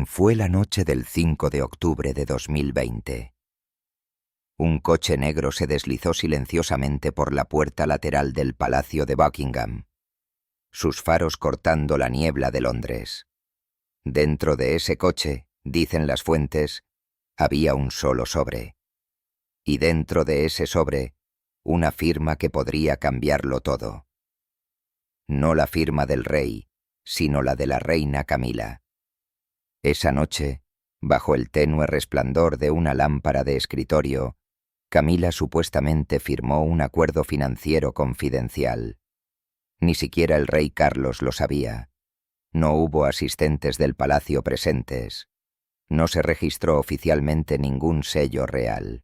Fue la noche del 5 de octubre de 2020. Un coche negro se deslizó silenciosamente por la puerta lateral del Palacio de Buckingham, sus faros cortando la niebla de Londres. Dentro de ese coche, dicen las fuentes, había un solo sobre. Y dentro de ese sobre, una firma que podría cambiarlo todo. No la firma del rey, sino la de la reina Camila. Esa noche, bajo el tenue resplandor de una lámpara de escritorio, Camila supuestamente firmó un acuerdo financiero confidencial. Ni siquiera el rey Carlos lo sabía. No hubo asistentes del palacio presentes. No se registró oficialmente ningún sello real.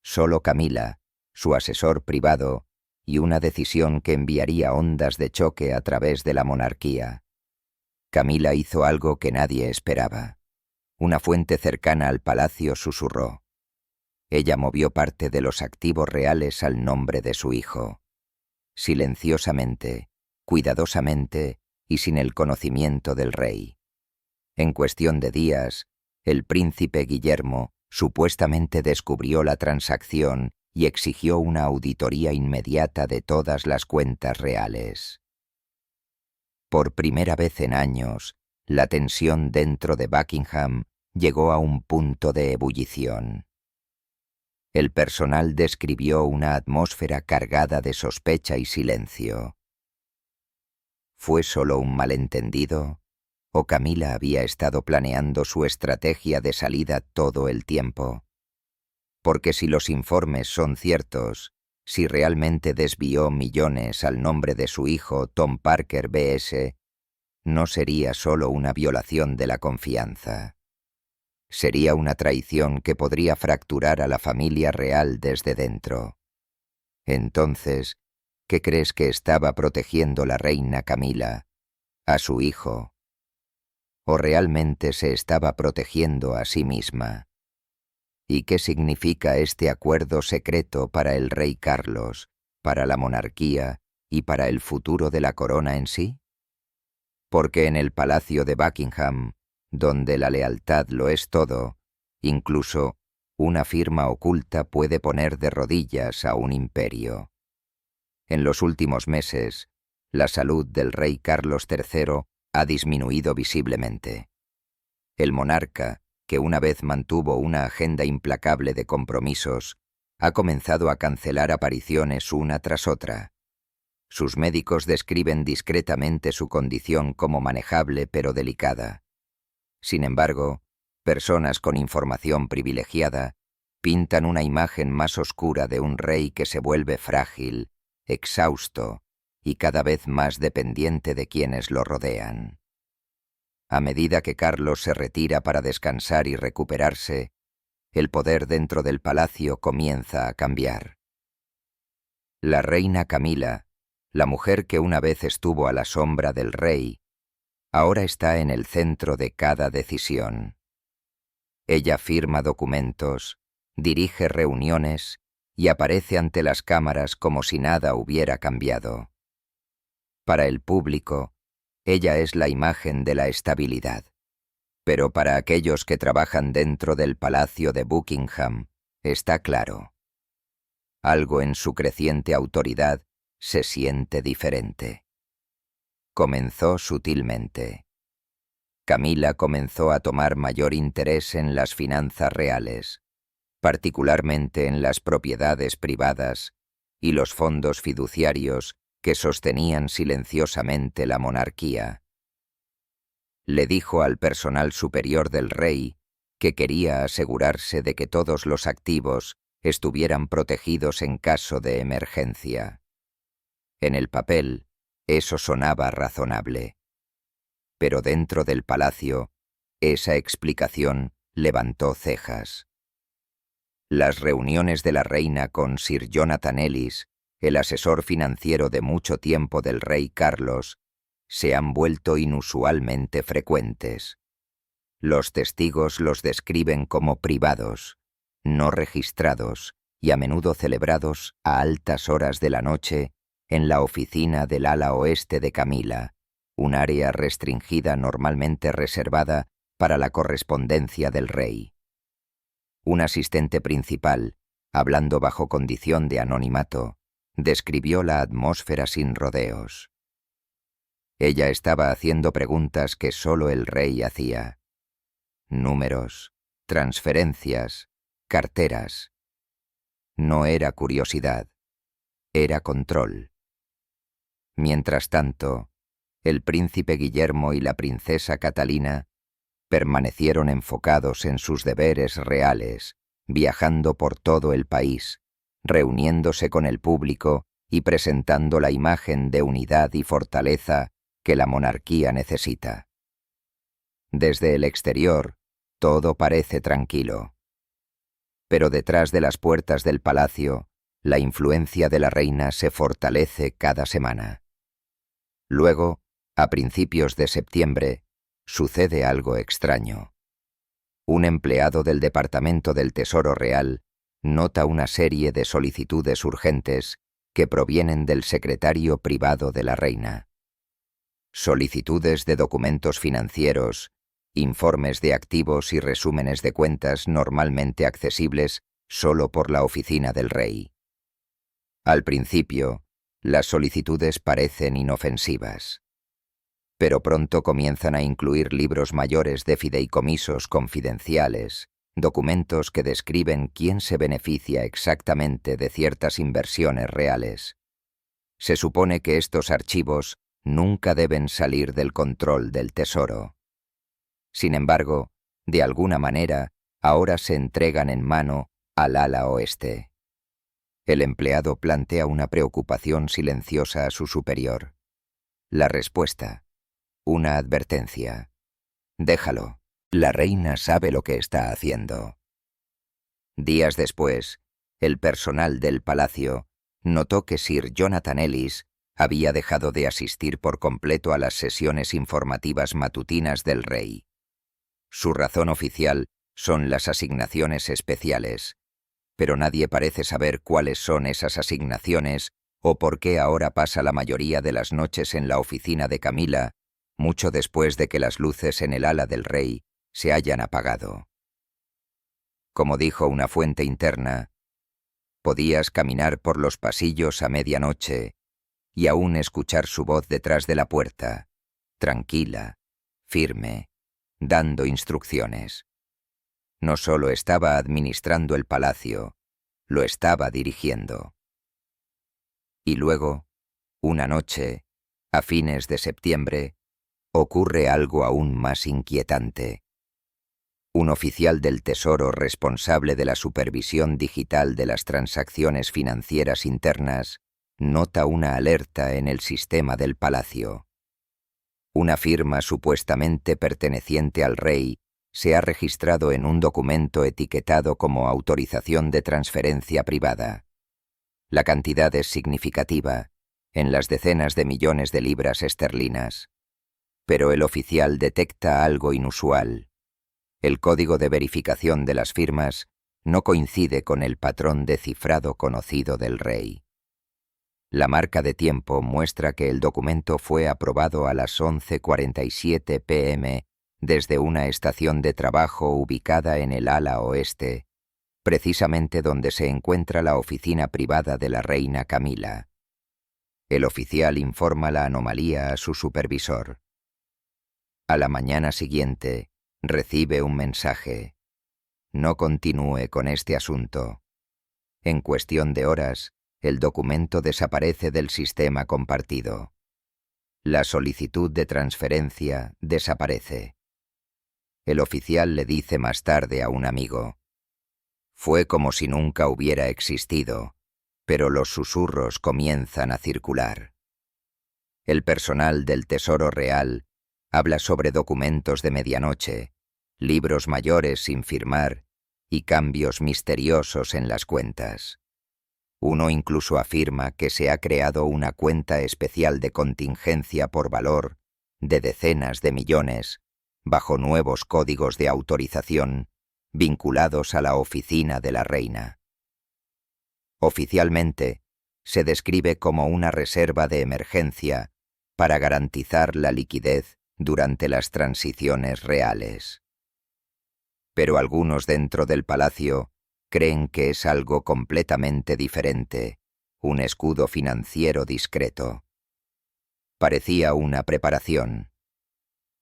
Solo Camila, su asesor privado, y una decisión que enviaría ondas de choque a través de la monarquía. Camila hizo algo que nadie esperaba. Una fuente cercana al palacio susurró. Ella movió parte de los activos reales al nombre de su hijo. Silenciosamente, cuidadosamente y sin el conocimiento del rey. En cuestión de días, el príncipe Guillermo supuestamente descubrió la transacción y exigió una auditoría inmediata de todas las cuentas reales. Por primera vez en años, la tensión dentro de Buckingham llegó a un punto de ebullición. El personal describió una atmósfera cargada de sospecha y silencio. ¿Fue solo un malentendido? ¿O Camila había estado planeando su estrategia de salida todo el tiempo? Porque si los informes son ciertos, si realmente desvió millones al nombre de su hijo Tom Parker B.S., no sería solo una violación de la confianza. Sería una traición que podría fracturar a la familia real desde dentro. Entonces, ¿qué crees que estaba protegiendo la reina Camila? ¿A su hijo? ¿O realmente se estaba protegiendo a sí misma? ¿Y qué significa este acuerdo secreto para el rey Carlos, para la monarquía y para el futuro de la corona en sí? Porque en el palacio de Buckingham, donde la lealtad lo es todo, incluso una firma oculta puede poner de rodillas a un imperio. En los últimos meses, la salud del rey Carlos III ha disminuido visiblemente. El monarca, que una vez mantuvo una agenda implacable de compromisos, ha comenzado a cancelar apariciones una tras otra. Sus médicos describen discretamente su condición como manejable pero delicada. Sin embargo, personas con información privilegiada pintan una imagen más oscura de un rey que se vuelve frágil, exhausto y cada vez más dependiente de quienes lo rodean. A medida que Carlos se retira para descansar y recuperarse, el poder dentro del palacio comienza a cambiar. La reina Camila, la mujer que una vez estuvo a la sombra del rey, ahora está en el centro de cada decisión. Ella firma documentos, dirige reuniones y aparece ante las cámaras como si nada hubiera cambiado. Para el público, ella es la imagen de la estabilidad. Pero para aquellos que trabajan dentro del Palacio de Buckingham, está claro. Algo en su creciente autoridad se siente diferente. Comenzó sutilmente. Camila comenzó a tomar mayor interés en las finanzas reales, particularmente en las propiedades privadas y los fondos fiduciarios que sostenían silenciosamente la monarquía. Le dijo al personal superior del rey que quería asegurarse de que todos los activos estuvieran protegidos en caso de emergencia. En el papel, eso sonaba razonable. Pero dentro del palacio, esa explicación levantó cejas. Las reuniones de la reina con Sir Jonathan Ellis, el asesor financiero de mucho tiempo del rey Carlos, se han vuelto inusualmente frecuentes. Los testigos los describen como privados, no registrados y a menudo celebrados a altas horas de la noche en la oficina del ala oeste de Camila, un área restringida normalmente reservada para la correspondencia del rey. Un asistente principal, hablando bajo condición de anonimato, describió la atmósfera sin rodeos. Ella estaba haciendo preguntas que solo el rey hacía. Números, transferencias, carteras. No era curiosidad, era control. Mientras tanto, el príncipe Guillermo y la princesa Catalina permanecieron enfocados en sus deberes reales, viajando por todo el país, reuniéndose con el público y presentando la imagen de unidad y fortaleza que la monarquía necesita. Desde el exterior, todo parece tranquilo. Pero detrás de las puertas del palacio, la influencia de la reina se fortalece cada semana. Luego, a principios de septiembre, sucede algo extraño. Un empleado del Departamento del Tesoro Real nota una serie de solicitudes urgentes que provienen del secretario privado de la reina. Solicitudes de documentos financieros, informes de activos y resúmenes de cuentas normalmente accesibles solo por la oficina del rey. Al principio, las solicitudes parecen inofensivas, pero pronto comienzan a incluir libros mayores de fideicomisos confidenciales, documentos que describen quién se beneficia exactamente de ciertas inversiones reales. Se supone que estos archivos nunca deben salir del control del Tesoro. Sin embargo, de alguna manera, ahora se entregan en mano al ala oeste. El empleado plantea una preocupación silenciosa a su superior. La respuesta: una advertencia. Déjalo. La reina sabe lo que está haciendo. Días después, el personal del palacio notó que Sir Jonathan Ellis había dejado de asistir por completo a las sesiones informativas matutinas del rey. Su razón oficial son las asignaciones especiales, pero nadie parece saber cuáles son esas asignaciones o por qué ahora pasa la mayoría de las noches en la oficina de Camila, mucho después de que las luces en el ala del rey se hayan apagado. Como dijo una fuente interna, podías caminar por los pasillos a medianoche y aún escuchar su voz detrás de la puerta, tranquila, firme, dando instrucciones. No solo estaba administrando el palacio, lo estaba dirigiendo. Y luego, una noche, a fines de septiembre, ocurre algo aún más inquietante. Un oficial del Tesoro responsable de la supervisión digital de las transacciones financieras internas nota una alerta en el sistema del palacio. Una firma supuestamente perteneciente al rey se ha registrado en un documento etiquetado como autorización de transferencia privada. La cantidad es significativa, en las decenas de millones de libras esterlinas. Pero el oficial detecta algo inusual. El código de verificación de las firmas no coincide con el patrón de cifrado conocido del rey. La marca de tiempo muestra que el documento fue aprobado a las 11:47 p.m. desde una estación de trabajo ubicada en el ala oeste, precisamente donde se encuentra la oficina privada de la reina Camila. El oficial informa la anomalía a su supervisor. A la mañana siguiente, recibe un mensaje: no continúe con este asunto. En cuestión de horas, el documento desaparece del sistema compartido. La solicitud de transferencia desaparece. El oficial le dice más tarde a un amigo: fue como si nunca hubiera existido, pero los susurros comienzan a circular. El personal del Tesoro Real habla sobre documentos de medianoche, libros mayores sin firmar y cambios misteriosos en las cuentas. Uno incluso afirma que se ha creado una cuenta especial de contingencia por valor de decenas de millones, bajo nuevos códigos de autorización vinculados a la oficina de la reina. Oficialmente, se describe como una reserva de emergencia para garantizar la liquidez durante las transiciones reales. pero algunos dentro del palacio creen que es algo completamente diferente, un escudo financiero discreto. Parecía una preparación.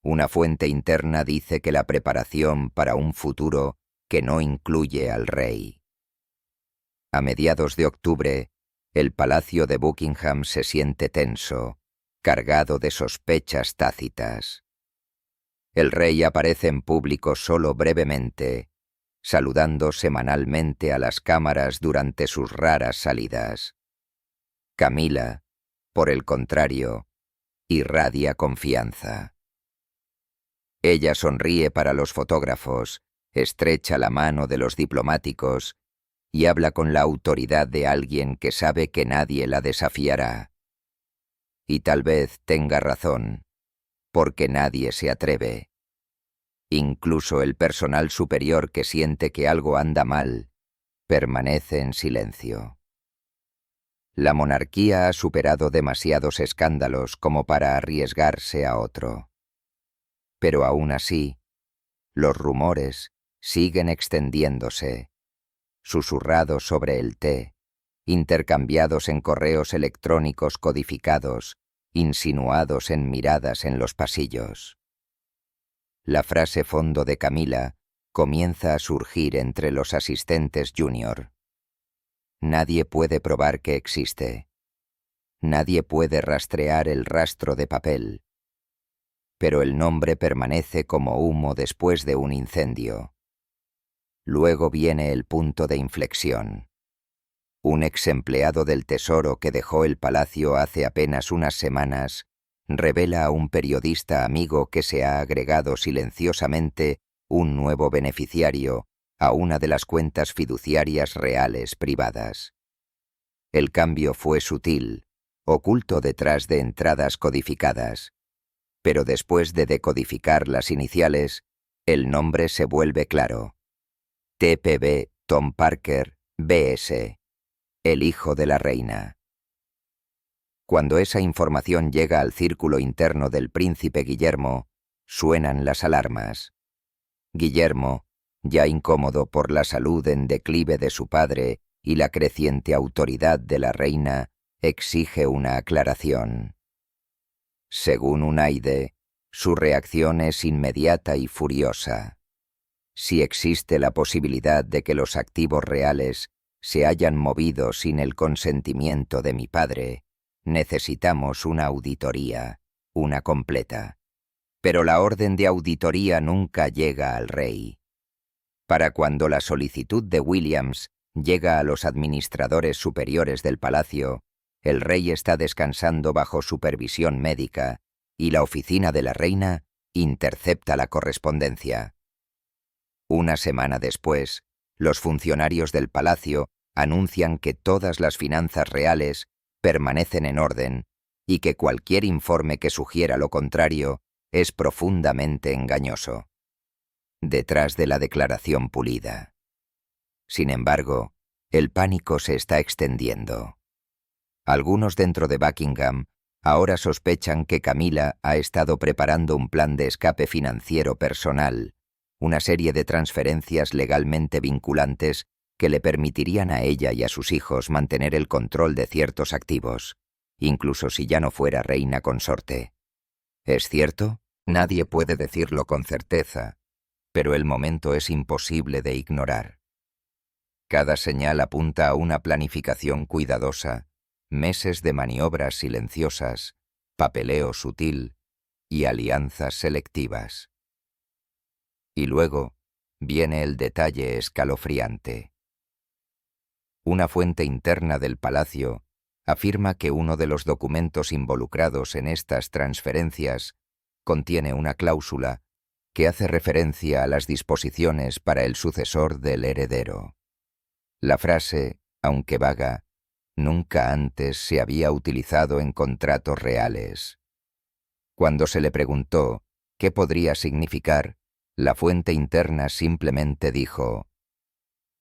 Una fuente interna dice que la preparación para un futuro que no incluye al rey. A mediados de octubre, el palacio de Buckingham se siente tenso, cargado de sospechas tácitas. El rey aparece en público solo brevemente, saludando semanalmente a las cámaras durante sus raras salidas. Camila, por el contrario, irradia confianza. Ella sonríe para los fotógrafos, estrecha la mano de los diplomáticos y habla con la autoridad de alguien que sabe que nadie la desafiará. Y tal vez tenga razón, porque nadie se atreve. Incluso el personal superior que siente que algo anda mal, permanece en silencio. La monarquía ha superado demasiados escándalos como para arriesgarse a otro. Pero aún así, los rumores siguen extendiéndose, susurrados sobre el té, intercambiados en correos electrónicos codificados, insinuados en miradas en los pasillos. La frase fondo de Camila comienza a surgir entre los asistentes junior. Nadie puede probar que existe. Nadie puede rastrear el rastro de papel. Pero el nombre permanece como humo después de un incendio. Luego viene el punto de inflexión. Un ex empleado del Tesoro que dejó el palacio hace apenas unas semanas revela a un periodista amigo que se ha agregado silenciosamente un nuevo beneficiario a una de las cuentas fiduciarias reales privadas. El cambio fue sutil, oculto detrás de entradas codificadas, pero después de decodificar las iniciales, el nombre se vuelve claro. TPB Tom Parker, B.S., el hijo de la reina. Cuando esa información llega al círculo interno del príncipe Guillermo, suenan las alarmas. Guillermo, ya incómodo por la salud en declive de su padre y la creciente autoridad de la reina, exige una aclaración. Según Unaide, su reacción es inmediata y furiosa. Si existe la posibilidad de que los activos reales se hayan movido sin el consentimiento de mi padre, necesitamos una auditoría, una completa. Pero la orden de auditoría nunca llega al rey. Para cuando la solicitud de Williams llega a los administradores superiores del palacio, el rey está descansando bajo supervisión médica y la oficina de la reina intercepta la correspondencia. Una semana después, los funcionarios del palacio anuncian que todas las finanzas reales permanecen en orden y que cualquier informe que sugiera lo contrario es profundamente engañoso. Detrás de la declaración pulida. Sin embargo, el pánico se está extendiendo. Algunos dentro de Buckingham ahora sospechan que Camila ha estado preparando un plan de escape financiero personal, una serie de transferencias legalmente vinculantes que le permitirían a ella y a sus hijos mantener el control de ciertos activos, incluso si ya no fuera reina consorte. ¿Es cierto? Nadie puede decirlo con certeza, pero el momento es imposible de ignorar. Cada señal apunta a una planificación cuidadosa, meses de maniobras silenciosas, papeleo sutil y alianzas selectivas. Y luego viene el detalle escalofriante. Una fuente interna del palacio afirma que uno de los documentos involucrados en estas transferencias contiene una cláusula que hace referencia a las disposiciones para el sucesor del heredero. La frase, aunque vaga, nunca antes se había utilizado en contratos reales. Cuando se le preguntó qué podría significar, la fuente interna simplemente dijo: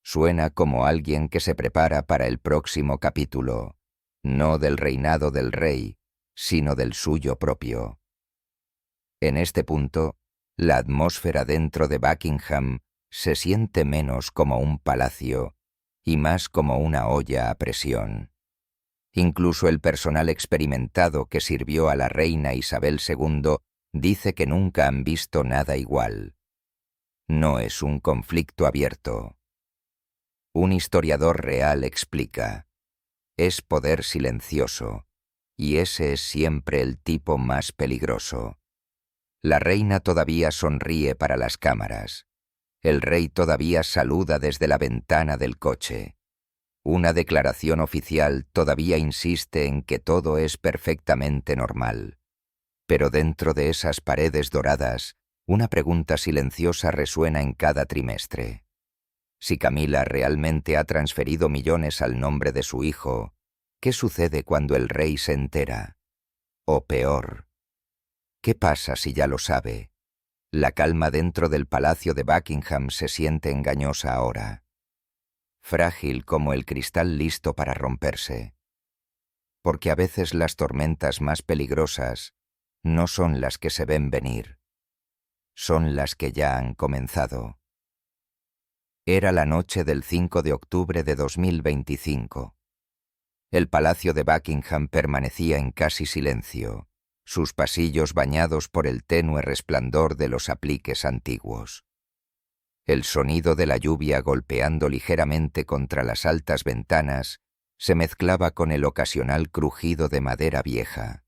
«Suena como alguien que se prepara para el próximo capítulo, no del reinado del rey, sino del suyo propio». En este punto, la atmósfera dentro de Buckingham se siente menos como un palacio y más como una olla a presión. Incluso el personal experimentado que sirvió a la reina Isabel II dice que nunca han visto nada igual. No es un conflicto abierto. Un historiador real explica: es poder silencioso, y ese es siempre el tipo más peligroso. La reina todavía sonríe para las cámaras. El rey todavía saluda desde la ventana del coche. Una declaración oficial todavía insiste en que todo es perfectamente normal. Pero dentro de esas paredes doradas, una pregunta silenciosa resuena en cada trimestre. Si Camila realmente ha transferido millones al nombre de su hijo, ¿qué sucede cuando el rey se entera? O peor, ¿qué pasa si ya lo sabe? La calma dentro del palacio de Buckingham se siente engañosa ahora, frágil como el cristal listo para romperse. Porque a veces las tormentas más peligrosas no son las que se ven venir, son las que ya han comenzado. Era la noche del 5 de octubre de 2025. El palacio de Buckingham permanecía en casi silencio, sus pasillos bañados por el tenue resplandor de los apliques antiguos. El sonido de la lluvia golpeando ligeramente contra las altas ventanas se mezclaba con el ocasional crujido de madera vieja.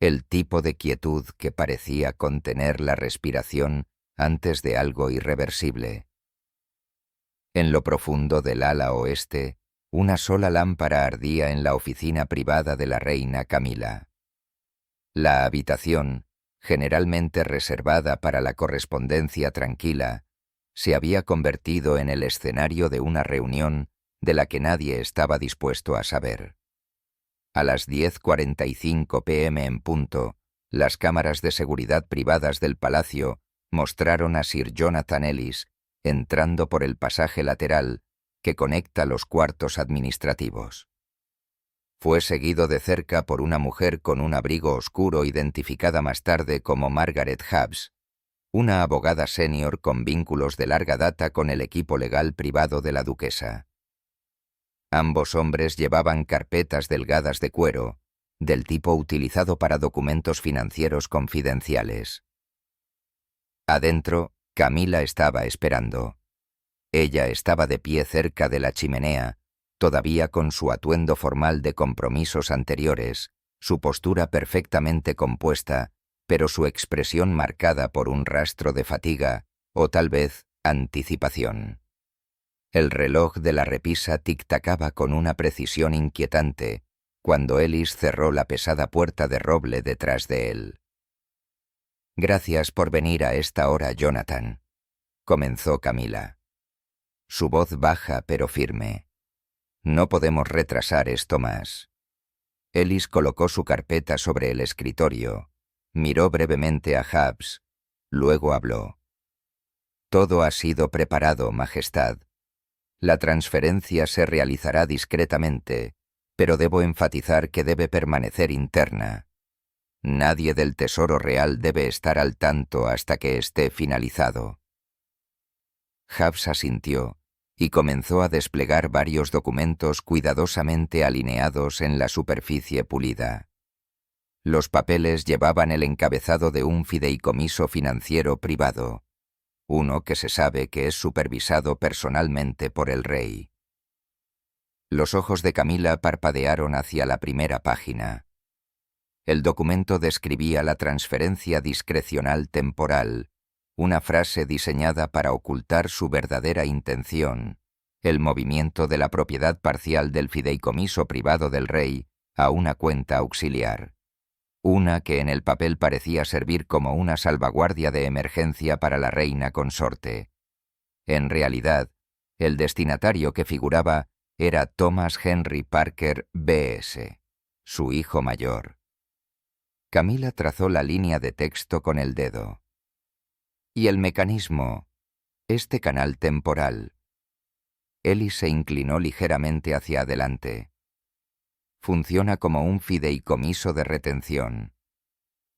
El tipo de quietud que parecía contener la respiración antes de algo irreversible. En lo profundo del ala oeste, una sola lámpara ardía en la oficina privada de la reina Camila. La habitación, generalmente reservada para la correspondencia tranquila, se había convertido en el escenario de una reunión de la que nadie estaba dispuesto a saber. A las 10:45 p.m. en punto, las cámaras de seguridad privadas del palacio mostraron a Sir Jonathan Ellis entrando por el pasaje lateral que conecta los cuartos administrativos. Fue seguido de cerca por una mujer con un abrigo oscuro identificada más tarde como Margaret Hobbs, una abogada senior con vínculos de larga data con el equipo legal privado de la duquesa. Ambos hombres llevaban carpetas delgadas de cuero, del tipo utilizado para documentos financieros confidenciales. Adentro, Camila estaba esperando. Ella estaba de pie cerca de la chimenea, todavía con su atuendo formal de compromisos anteriores, su postura perfectamente compuesta, pero su expresión marcada por un rastro de fatiga, o tal vez anticipación. El reloj de la repisa tic-tacaba con una precisión inquietante cuando Ellis cerró la pesada puerta de roble detrás de él. «Gracias por venir a esta hora, Jonathan», comenzó Camila. Su voz baja pero firme. «No podemos retrasar esto más». Ellis colocó su carpeta sobre el escritorio, miró brevemente a Hobbs, luego habló. «Todo ha sido preparado, Majestad. La transferencia se realizará discretamente, pero debo enfatizar que debe permanecer interna. Nadie del Tesoro Real debe estar al tanto hasta que esté finalizado». Hobbs asintió y comenzó a desplegar varios documentos cuidadosamente alineados en la superficie pulida. Los papeles llevaban el encabezado de un fideicomiso financiero privado, uno que se sabe que es supervisado personalmente por el rey. Los ojos de Camila parpadearon hacia la primera página. El documento describía la transferencia discrecional temporal, una frase diseñada para ocultar su verdadera intención, el movimiento de la propiedad parcial del fideicomiso privado del rey a una cuenta auxiliar. Una que en el papel parecía servir como una salvaguardia de emergencia para la reina consorte. En realidad, el destinatario que figuraba era Thomas Henry Parker B.S., su hijo mayor. Camila trazó la línea de texto con el dedo. «Y el mecanismo, este canal temporal». Ellis se inclinó ligeramente hacia adelante. «Funciona como un fideicomiso de retención.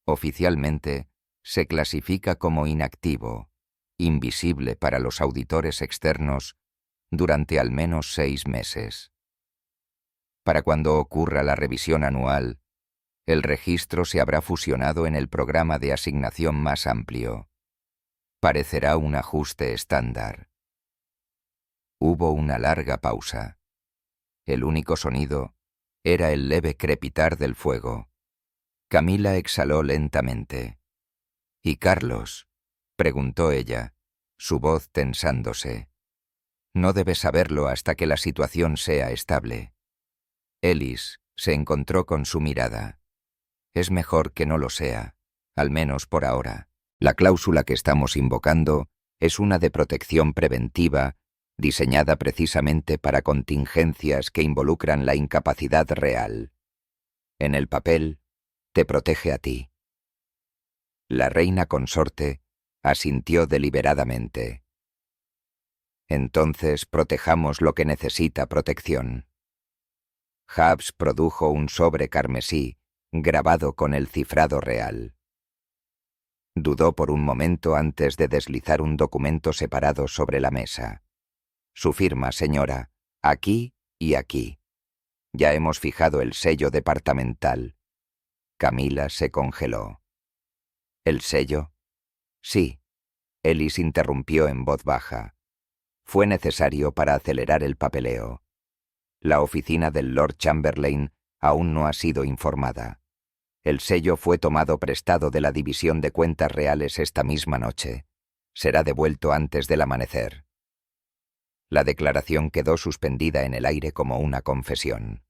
Oficialmente, se clasifica como inactivo, invisible para los auditores externos, durante al menos 6 meses. Para cuando ocurra la revisión anual, el registro se habrá fusionado en el programa de asignación más amplio. Parecerá un ajuste estándar. Hubo una larga pausa. El único sonido era el leve crepitar del fuego. Camila exhaló lentamente. —¿Y Carlos? —preguntó ella, su voz tensándose. —No debes saberlo hasta que la situación sea estable. Ellis se encontró con su mirada. Es mejor que no lo sea, al menos por ahora. La cláusula que estamos invocando es una de protección preventiva, diseñada precisamente para contingencias que involucran la incapacidad real. En el papel, te protege a ti. La reina consorte asintió deliberadamente. Entonces protejamos lo que necesita protección. Hubs produjo un sobre carmesí grabado con el cifrado real. Dudó por un momento antes de deslizar un documento separado sobre la mesa. Su firma, señora, aquí y aquí. Ya hemos fijado el sello departamental. Camila se congeló. ¿El sello? Sí. Ellis interrumpió en voz baja. Fue necesario para acelerar el papeleo. La oficina del Lord Chamberlain aún no ha sido informada. El sello fue tomado prestado de la División de Cuentas Reales esta misma noche. Será devuelto antes del amanecer. La declaración quedó suspendida en el aire como una confesión.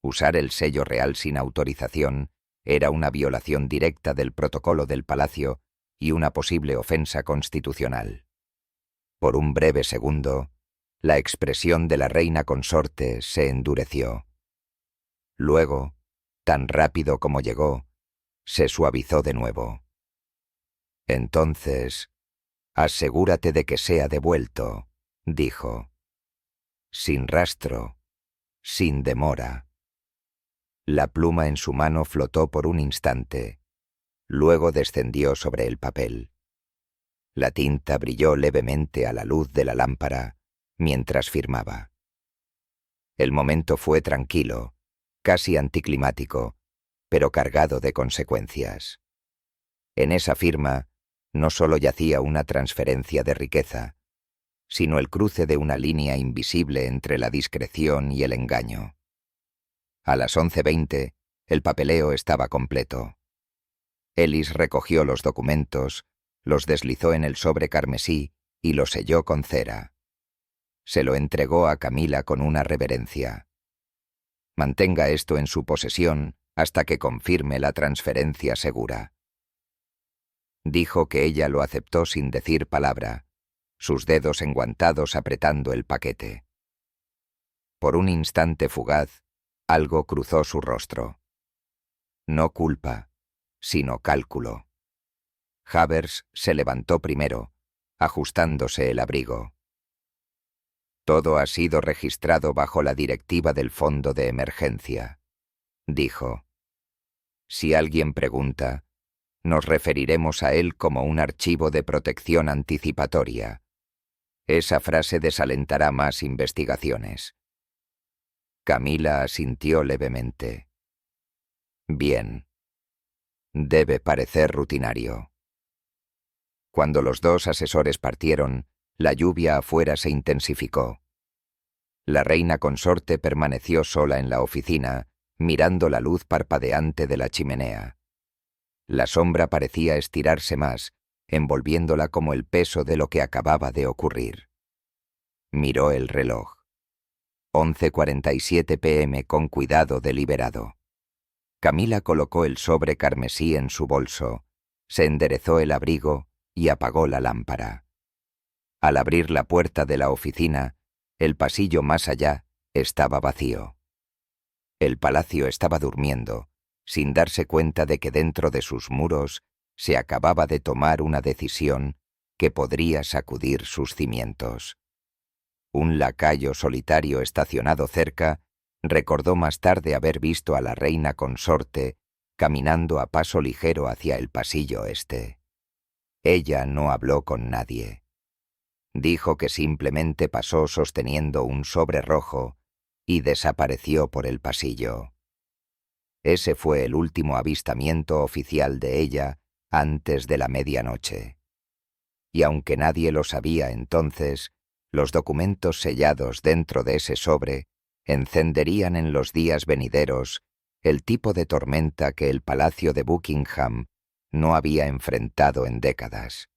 Usar el sello real sin autorización era una violación directa del protocolo del palacio y una posible ofensa constitucional. Por un breve segundo, la expresión de la reina consorte se endureció. Luego, tan rápido como llegó, se suavizó de nuevo. Entonces, asegúrate de que sea devuelto, dijo. Sin rastro, sin demora. La pluma en su mano flotó por un instante, luego descendió sobre el papel. La tinta brilló levemente a la luz de la lámpara mientras firmaba. El momento fue tranquilo, casi anticlimático, pero cargado de consecuencias. En esa firma no solo yacía una transferencia de riqueza, sino el cruce de una línea invisible entre la discreción y el engaño. A las 11:20, el papeleo estaba completo. Ellis recogió los documentos, los deslizó en el sobre carmesí y lo selló con cera. Se lo entregó a Camila con una reverencia. Mantenga esto en su posesión hasta que confirme la transferencia segura. Dijo que ella lo aceptó sin decir palabra, sus dedos enguantados apretando el paquete. Por un instante fugaz, algo cruzó su rostro. No culpa, sino cálculo. Havers se levantó primero, ajustándose el abrigo. Todo ha sido registrado bajo la directiva del Fondo de Emergencia, dijo. Si alguien pregunta, nos referiremos a él como un archivo de protección anticipatoria. Esa frase desalentará más investigaciones. Camila asintió levemente. Bien. Debe parecer rutinario. Cuando los dos asesores partieron, la lluvia afuera se intensificó. La reina consorte permaneció sola en la oficina, mirando la luz parpadeante de la chimenea. La sombra parecía estirarse más, envolviéndola como el peso de lo que acababa de ocurrir. Miró el reloj. 11:47 p.m. con cuidado deliberado. Camila colocó el sobre carmesí en su bolso, se enderezó el abrigo y apagó la lámpara. Al abrir la puerta de la oficina, el pasillo más allá estaba vacío. El palacio estaba durmiendo, sin darse cuenta de que dentro de sus muros se acababa de tomar una decisión que podría sacudir sus cimientos. Un lacayo solitario estacionado cerca recordó más tarde haber visto a la reina consorte caminando a paso ligero hacia el pasillo este. Ella no habló con nadie. Dijo que simplemente pasó sosteniendo un sobre rojo y desapareció por el pasillo. Ese fue el último avistamiento oficial de ella antes de la medianoche. Y aunque nadie lo sabía entonces, los documentos sellados dentro de ese sobre encenderían en los días venideros el tipo de tormenta que el Palacio de Buckingham no había enfrentado en décadas.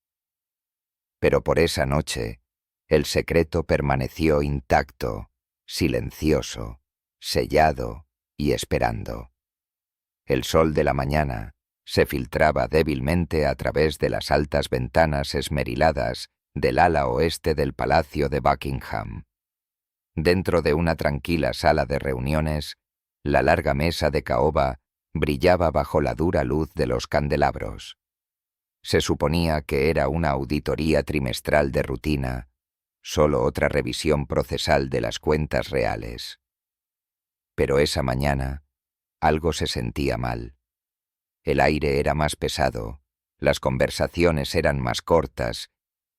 Pero por esa noche, el secreto permaneció intacto, silencioso, sellado y esperando. El sol de la mañana se filtraba débilmente a través de las altas ventanas esmeriladas del ala oeste del Palacio de Buckingham. Dentro de una tranquila sala de reuniones, la larga mesa de caoba brillaba bajo la dura luz de los candelabros. Se suponía que era una auditoría trimestral de rutina, solo otra revisión procesal de las cuentas reales. Pero esa mañana, algo se sentía mal. El aire era más pesado, las conversaciones eran más cortas,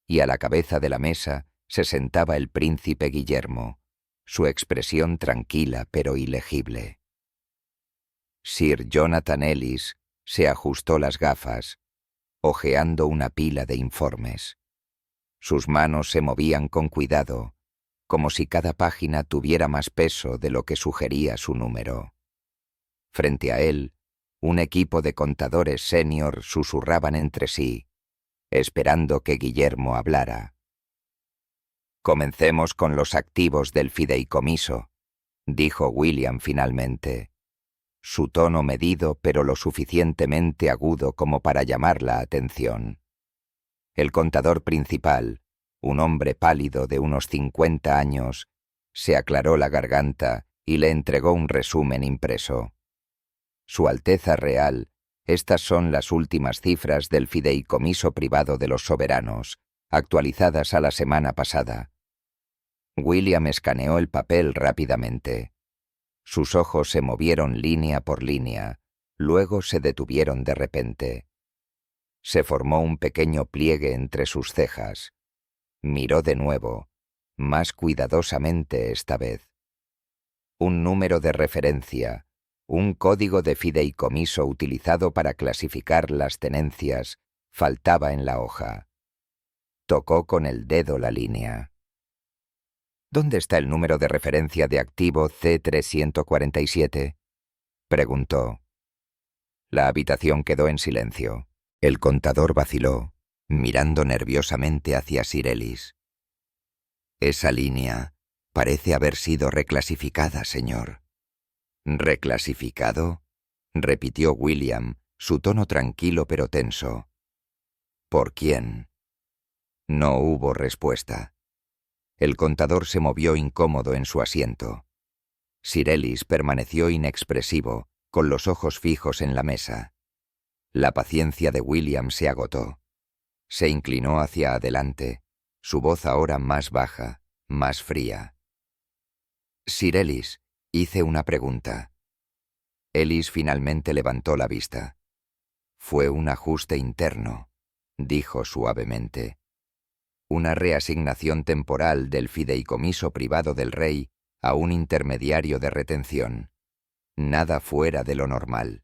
y a la cabeza de la mesa se sentaba el príncipe Guillermo, su expresión tranquila pero ilegible. Sir Jonathan Ellis se ajustó las gafas, hojeando una pila de informes. Sus manos se movían con cuidado, como si cada página tuviera más peso de lo que sugería su número. Frente a él, un equipo de contadores senior susurraban entre sí, esperando que Guillermo hablara. «Comencemos con los activos del fideicomiso», dijo William finalmente. Su tono medido pero lo suficientemente agudo como para llamar la atención. El contador principal, un hombre pálido de unos 50 años, se aclaró la garganta y le entregó un resumen impreso. Su Alteza Real, estas son las últimas cifras del fideicomiso privado de los soberanos, actualizadas a la semana pasada. William escaneó el papel rápidamente. Sus ojos se movieron línea por línea, luego se detuvieron de repente. Se formó un pequeño pliegue entre sus cejas. Miró de nuevo, más cuidadosamente esta vez. Un número de referencia, un código de fideicomiso utilizado para clasificar las tenencias, faltaba en la hoja. Tocó con el dedo la línea. «¿Dónde está el número de referencia de activo C347?» preguntó. La habitación quedó en silencio. El contador vaciló, mirando nerviosamente hacia Sir Ellis. «Esa línea parece haber sido reclasificada, señor». «¿Reclasificado?», repitió William, su tono tranquilo pero tenso. «¿Por quién?». No hubo respuesta. El contador se movió incómodo en su asiento. Sir Ellis permaneció inexpresivo, con los ojos fijos en la mesa. La paciencia de William se agotó. Se inclinó hacia adelante, su voz ahora más baja, más fría. «Sir Ellis», hice una pregunta. Ellis finalmente levantó la vista. «Fue un ajuste interno», dijo suavemente. «Una reasignación temporal del fideicomiso privado del rey a un intermediario de retención. Nada fuera de lo normal».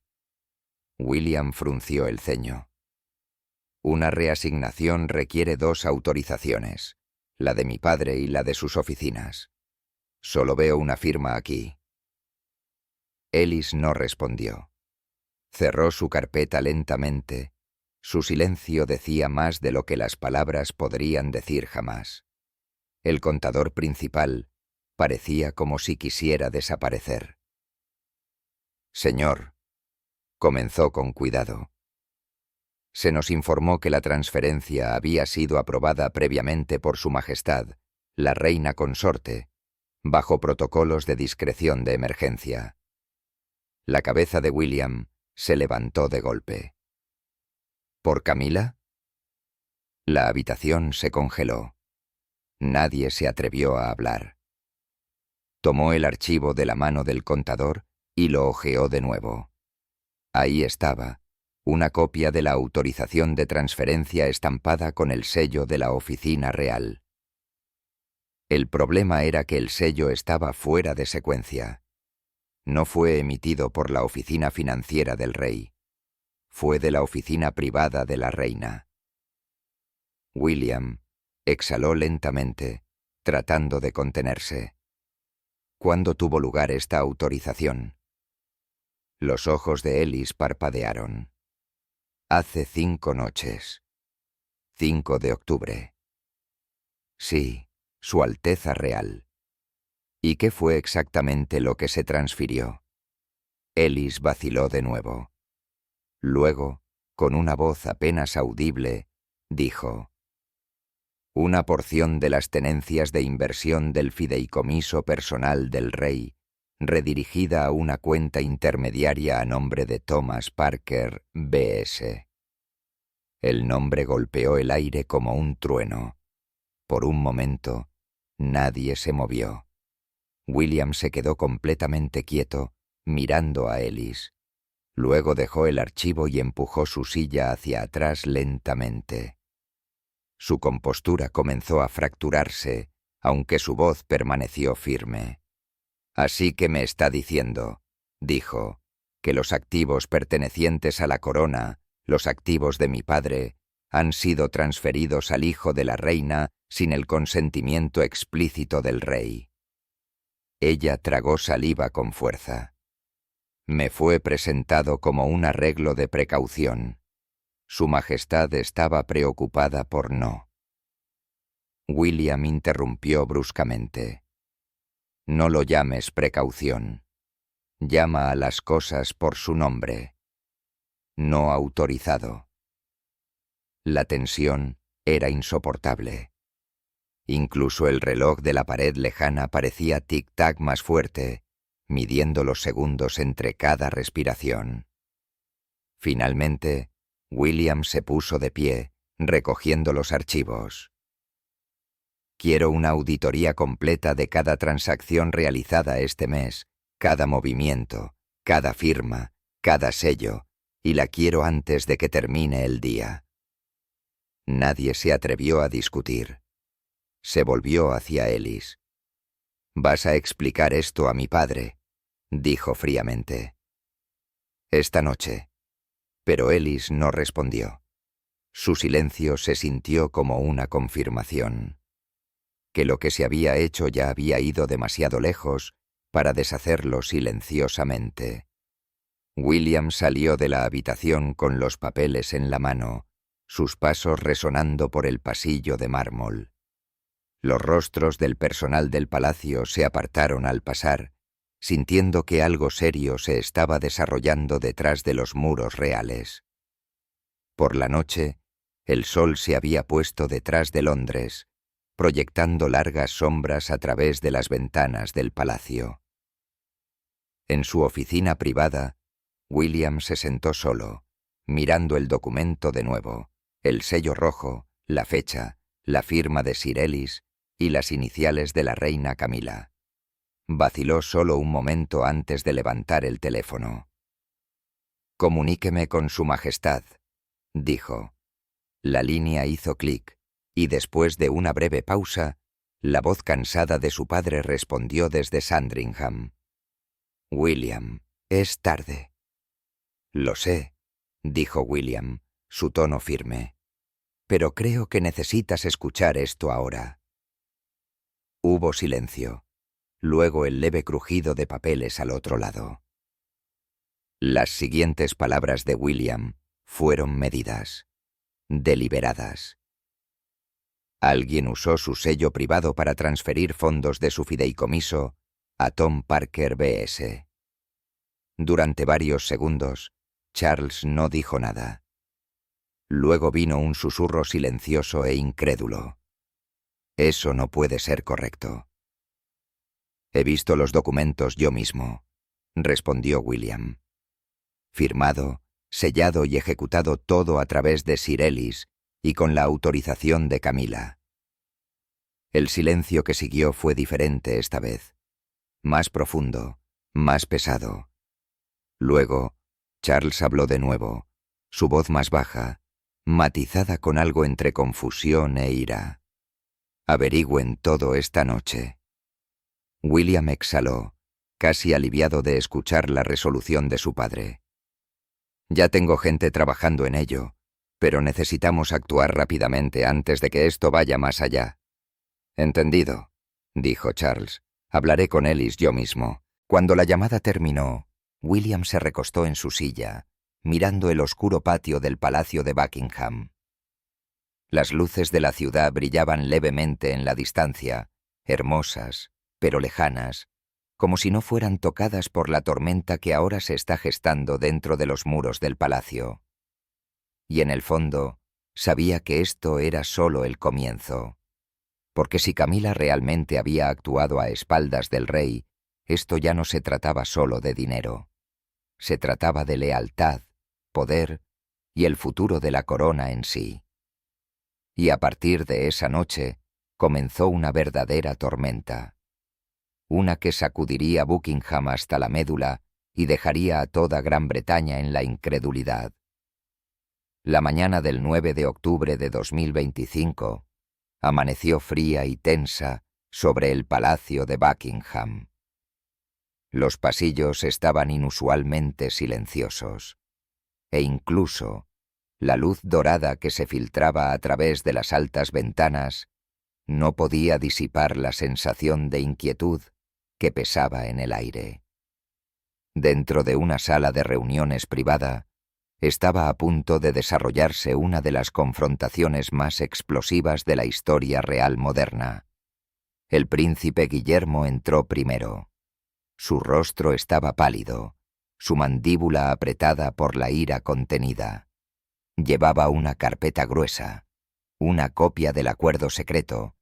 William frunció el ceño. «Una reasignación requiere 2 autorizaciones, la de mi padre y la de sus oficinas. Solo veo una firma aquí». Ellis no respondió. Cerró su carpeta lentamente. Su silencio decía más de lo que las palabras podrían decir jamás. El contador principal parecía como si quisiera desaparecer. «Señor», comenzó con cuidado. «Se nos informó que la transferencia había sido aprobada previamente por Su Majestad, la Reina Consorte, bajo protocolos de discreción de emergencia». La cabeza de William se levantó de golpe. «¿Por Camila?». La habitación se congeló. Nadie se atrevió a hablar. Tomó el archivo de la mano del contador y lo hojeó de nuevo. Ahí estaba, una copia de la autorización de transferencia estampada con el sello de la oficina real. El problema era que el sello estaba fuera de secuencia. No fue emitido por la oficina financiera del rey. Fue de la oficina privada de la reina. William exhaló lentamente, tratando de contenerse. ¿Cuándo tuvo lugar esta autorización? Los ojos de Ellis parpadearon. Hace 5 noches. 5 de octubre. Sí, Su Alteza Real. ¿Y qué fue exactamente lo que se transfirió? Ellis vaciló de nuevo. Luego, con una voz apenas audible, dijo: una porción de las tenencias de inversión del fideicomiso personal del rey, redirigida a una cuenta intermediaria a nombre de Thomas Parker, B.S. El nombre golpeó el aire como un trueno. Por un momento, nadie se movió. William se quedó completamente quieto, mirando a Ellis. Luego dejó el archivo y empujó su silla hacia atrás lentamente. Su compostura comenzó a fracturarse, aunque su voz permaneció firme. «Así que me está diciendo», dijo, «que los activos pertenecientes a la corona, los activos de mi padre, han sido transferidos al hijo de la reina sin el consentimiento explícito del rey». Ella tragó saliva con fuerza. «Me fue presentado como un arreglo de precaución. Su Majestad estaba preocupada por no». William interrumpió bruscamente. «No lo llames precaución. Llama a las cosas por su nombre. No autorizado». La tensión era insoportable. Incluso el reloj de la pared lejana parecía tic-tac más fuerte, midiendo los segundos entre cada respiración. Finalmente, William se puso de pie, recogiendo los archivos. «Quiero una auditoría completa de cada transacción realizada este mes, cada movimiento, cada firma, cada sello, y la quiero antes de que termine el día». Nadie se atrevió a discutir. Se volvió hacia Ellis. «Vas a explicar esto a mi padre», dijo fríamente. «Esta noche». Pero Ellis no respondió. Su silencio se sintió como una confirmación. Que lo que se había hecho ya había ido demasiado lejos para deshacerlo silenciosamente. William salió de la habitación con los papeles en la mano, sus pasos resonando por el pasillo de mármol. Los rostros del personal del palacio se apartaron al pasar, sintiendo que algo serio se estaba desarrollando detrás de los muros reales. Por la noche, el sol se había puesto detrás de Londres, proyectando largas sombras a través de las ventanas del palacio. En su oficina privada, William se sentó solo, mirando el documento de nuevo, el sello rojo, la fecha, la firma de Sir Ellis y las iniciales de la reina Camila. Vaciló solo un momento antes de levantar el teléfono. «Comuníqueme con Su Majestad», dijo. La línea hizo clic, y después de una breve pausa, la voz cansada de su padre respondió desde Sandringham. «William, es tarde». «Lo sé», dijo William, su tono firme. «Pero creo que necesitas escuchar esto ahora». Hubo silencio. Luego el leve crujido de papeles al otro lado. Las siguientes palabras de William fueron medidas, deliberadas. Alguien usó su sello privado para transferir fondos de su fideicomiso a Tom Parker B.S. Durante varios segundos, Charles no dijo nada. Luego vino un susurro silencioso e incrédulo. «Eso no puede ser correcto». «He visto los documentos yo mismo», respondió William. «Firmado, sellado y ejecutado todo a través de Sir Ellis y con la autorización de Camila». El silencio que siguió fue diferente esta vez. Más profundo, más pesado. Luego, Charles habló de nuevo, su voz más baja, matizada con algo entre confusión e ira. «Averigüen todo esta noche». William exhaló, casi aliviado de escuchar la resolución de su padre. «Ya tengo gente trabajando en ello, pero necesitamos actuar rápidamente antes de que esto vaya más allá». «Entendido», dijo Charles. «Hablaré con Ellis yo mismo». Cuando la llamada terminó, William se recostó en su silla, mirando el oscuro patio del Palacio de Buckingham. Las luces de la ciudad brillaban levemente en la distancia, hermosas, pero lejanas, como si no fueran tocadas por la tormenta que ahora se está gestando dentro de los muros del palacio. Y en el fondo, sabía que esto era solo el comienzo, porque si Camila realmente había actuado a espaldas del rey, esto ya no se trataba solo de dinero. Se trataba de lealtad, poder y el futuro de la corona en sí. Y a partir de esa noche comenzó una verdadera tormenta. Una que sacudiría Buckingham hasta la médula y dejaría a toda Gran Bretaña en la incredulidad. La mañana del 9 de octubre de 2025 amaneció fría y tensa sobre el Palacio de Buckingham. Los pasillos estaban inusualmente silenciosos, e incluso la luz dorada que se filtraba a través de las altas ventanas no podía disipar la sensación de inquietud que pesaba en el aire. Dentro de una sala de reuniones privada, estaba a punto de desarrollarse una de las confrontaciones más explosivas de la historia real moderna. El príncipe Guillermo entró primero. Su rostro estaba pálido, su mandíbula apretada por la ira contenida. Llevaba una carpeta gruesa, una copia del acuerdo secreto,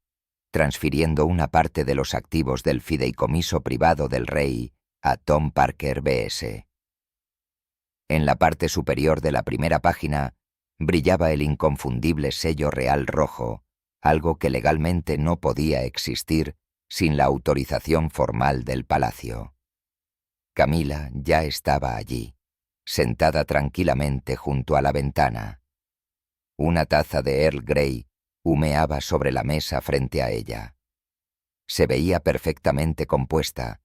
transfiriendo una parte de los activos del fideicomiso privado del rey a Tom Parker B.S. En la parte superior de la primera página brillaba el inconfundible sello real rojo, algo que legalmente no podía existir sin la autorización formal del palacio. Camila ya estaba allí, sentada tranquilamente junto a la ventana. Una taza de Earl Grey humeaba sobre la mesa frente a ella. Se veía perfectamente compuesta,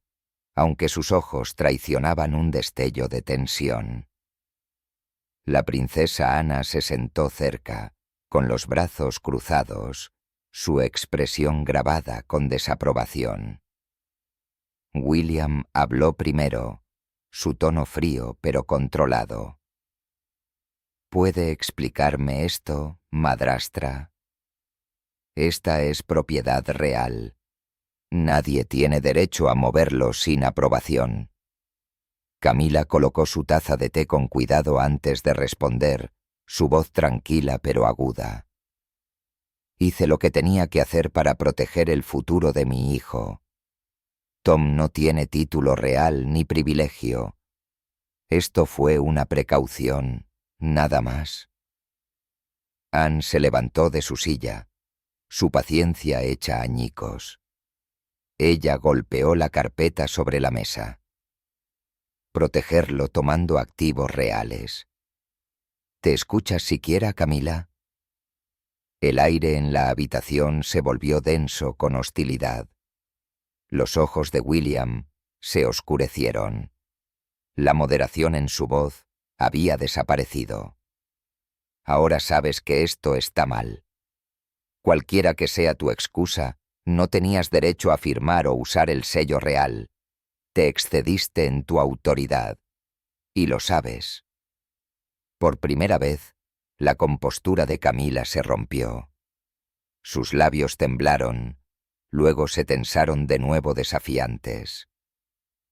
aunque sus ojos traicionaban un destello de tensión. La princesa Ana se sentó cerca, con los brazos cruzados, su expresión grabada con desaprobación. William habló primero, su tono frío pero controlado. ¿Puede explicarme esto, madrastra? Esta es propiedad real. Nadie tiene derecho a moverlo sin aprobación. Camila colocó su taza de té con cuidado antes de responder, su voz tranquila pero aguda. Hice lo que tenía que hacer para proteger el futuro de mi hijo. Tom no tiene título real ni privilegio. Esto fue una precaución, nada más. Anne se levantó de su silla, su paciencia hecha añicos. Ella golpeó la carpeta sobre la mesa. Protegerlo tomando activos reales. ¿Te escuchas siquiera, Camila? El aire en la habitación se volvió denso con hostilidad. Los ojos de William se oscurecieron. La moderación en su voz había desaparecido. Ahora sabes que esto está mal. Cualquiera que sea tu excusa, no tenías derecho a firmar o usar el sello real. Te excediste en tu autoridad. Y lo sabes. Por primera vez, la compostura de Camila se rompió. Sus labios temblaron, luego se tensaron de nuevo desafiantes.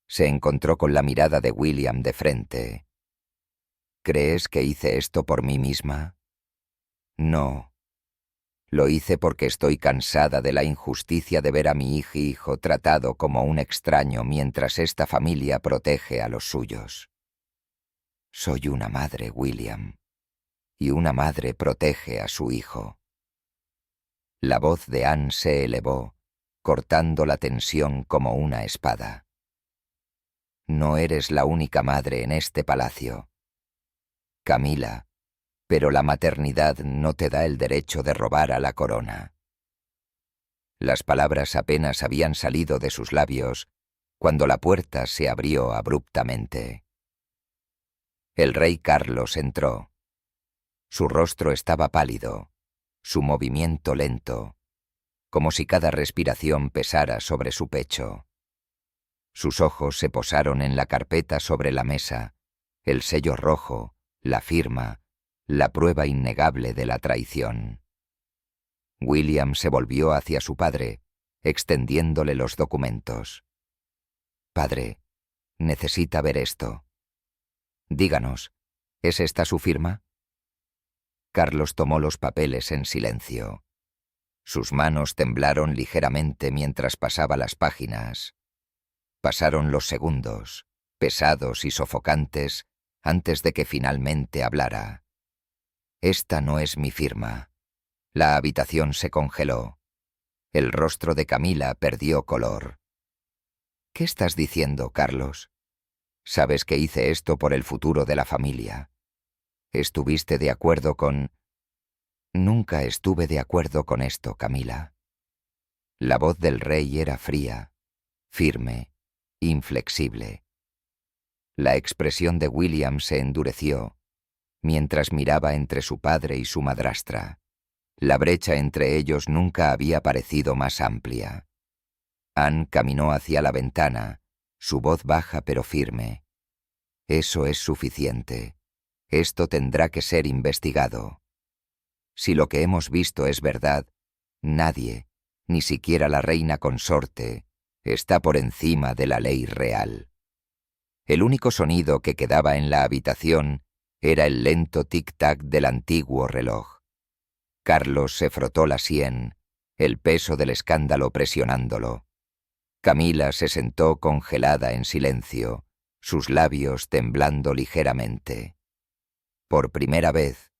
Se encontró con la mirada de William de frente. ¿Crees que hice esto por mí misma? No. Lo hice porque estoy cansada de la injusticia de ver a mi hijo tratado como un extraño mientras esta familia protege a los suyos. Soy una madre, William, y una madre protege a su hijo. La voz de Anne se elevó, cortando la tensión como una espada. No eres la única madre en este palacio. Camila, pero la maternidad no te da el derecho de robar a la corona. Las palabras apenas habían salido de sus labios cuando la puerta se abrió abruptamente. El rey Carlos entró. Su rostro estaba pálido, su movimiento lento, como si cada respiración pesara sobre su pecho. Sus ojos se posaron en la carpeta sobre la mesa, el sello rojo, la firma, la prueba innegable de la traición. William se volvió hacia su padre, extendiéndole los documentos. «Padre, necesita ver esto. Díganos, ¿es esta su firma?» Carlos tomó los papeles en silencio. Sus manos temblaron ligeramente mientras pasaba las páginas. Pasaron los segundos, pesados y sofocantes, antes de que finalmente hablara. «Esta no es mi firma». La habitación se congeló. El rostro de Camila perdió color. «¿Qué estás diciendo, Carlos? Sabes que hice esto por el futuro de la familia. ¿Estuviste de acuerdo con...?» «Nunca estuve de acuerdo con esto, Camila». La voz del rey era fría, firme, inflexible. La expresión de William se endureció, mientras miraba entre su padre y su madrastra. La brecha entre ellos nunca había parecido más amplia. Anne caminó hacia la ventana, su voz baja pero firme. «Eso es suficiente. Esto tendrá que ser investigado. Si lo que hemos visto es verdad, nadie, ni siquiera la reina consorte, está por encima de la ley real». El único sonido que quedaba en la habitación era el lento tic-tac del antiguo reloj. Carlos se frotó la sien, el peso del escándalo presionándolo. Camila se sentó congelada en silencio, sus labios temblando ligeramente. Por primera vez,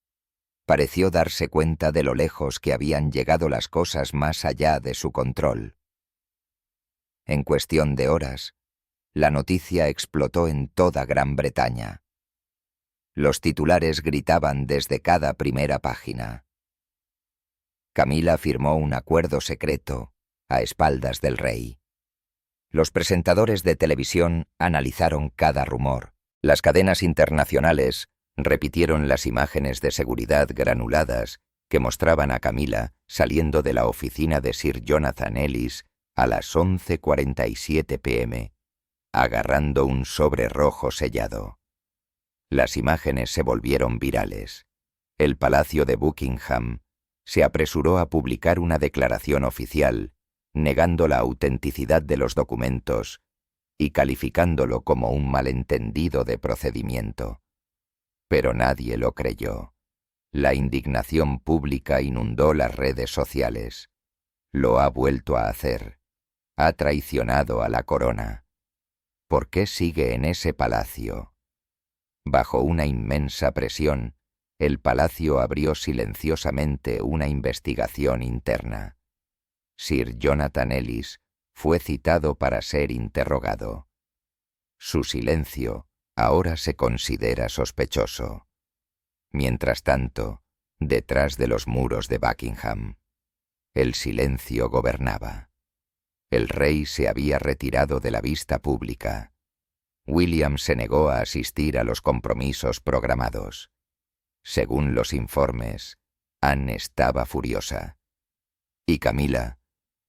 pareció darse cuenta de lo lejos que habían llegado las cosas más allá de su control. En cuestión de horas, la noticia explotó en toda Gran Bretaña. Los titulares gritaban desde cada primera página. Camila firmó un acuerdo secreto a espaldas del rey. Los presentadores de televisión analizaron cada rumor. Las cadenas internacionales repitieron las imágenes de seguridad granuladas que mostraban a Camila saliendo de la oficina de Sir Jonathan Ellis a las 11:47 p.m., agarrando un sobre rojo sellado. Las imágenes se volvieron virales. El Palacio de Buckingham se apresuró a publicar una declaración oficial, negando la autenticidad de los documentos y calificándolo como un malentendido de procedimiento. Pero nadie lo creyó. La indignación pública inundó las redes sociales. Lo ha vuelto a hacer. Ha traicionado a la corona. ¿Por qué sigue en ese palacio? Bajo una inmensa presión, el palacio abrió silenciosamente una investigación interna. Sir Jonathan Ellis fue citado para ser interrogado. Su silencio ahora se considera sospechoso. Mientras tanto, detrás de los muros de Buckingham, el silencio gobernaba. El rey se había retirado de la vista pública. William se negó a asistir a los compromisos programados. Según los informes, Anne estaba furiosa. Y Camila,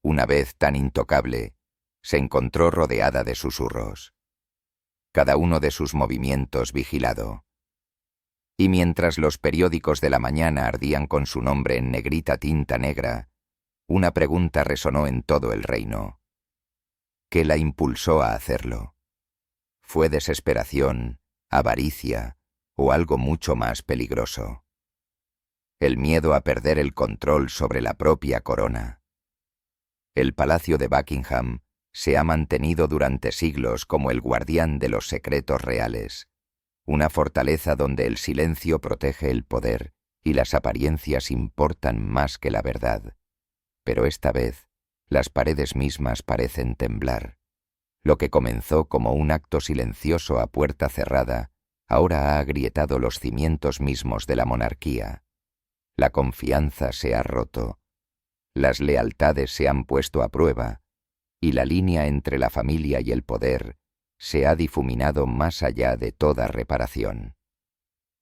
una vez tan intocable, se encontró rodeada de susurros. Cada uno de sus movimientos vigilado. Y mientras los periódicos de la mañana ardían con su nombre en negrita tinta negra, una pregunta resonó en todo el reino. ¿Qué la impulsó a hacerlo? ¿Fue desesperación, avaricia o algo mucho más peligroso? El miedo a perder el control sobre la propia corona. El Palacio de Buckingham se ha mantenido durante siglos como el guardián de los secretos reales, una fortaleza donde el silencio protege el poder y las apariencias importan más que la verdad. Pero esta vez, las paredes mismas parecen temblar. Lo que comenzó como un acto silencioso a puerta cerrada ahora ha agrietado los cimientos mismos de la monarquía. La confianza se ha roto, las lealtades se han puesto a prueba, y la línea entre la familia y el poder se ha difuminado más allá de toda reparación.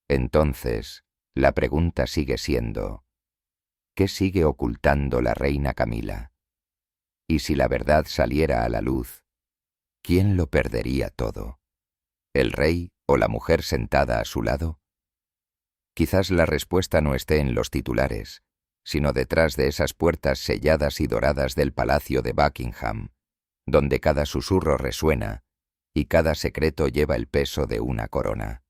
Entonces, la pregunta sigue siendo, ¿qué sigue ocultando la reina Camila? Y si la verdad saliera a la luz, ¿quién lo perdería todo? ¿El rey o la mujer sentada a su lado? Quizás la respuesta no esté en los titulares, sino detrás de esas puertas selladas y doradas del Palacio de Buckingham, donde cada susurro resuena y cada secreto lleva el peso de una corona.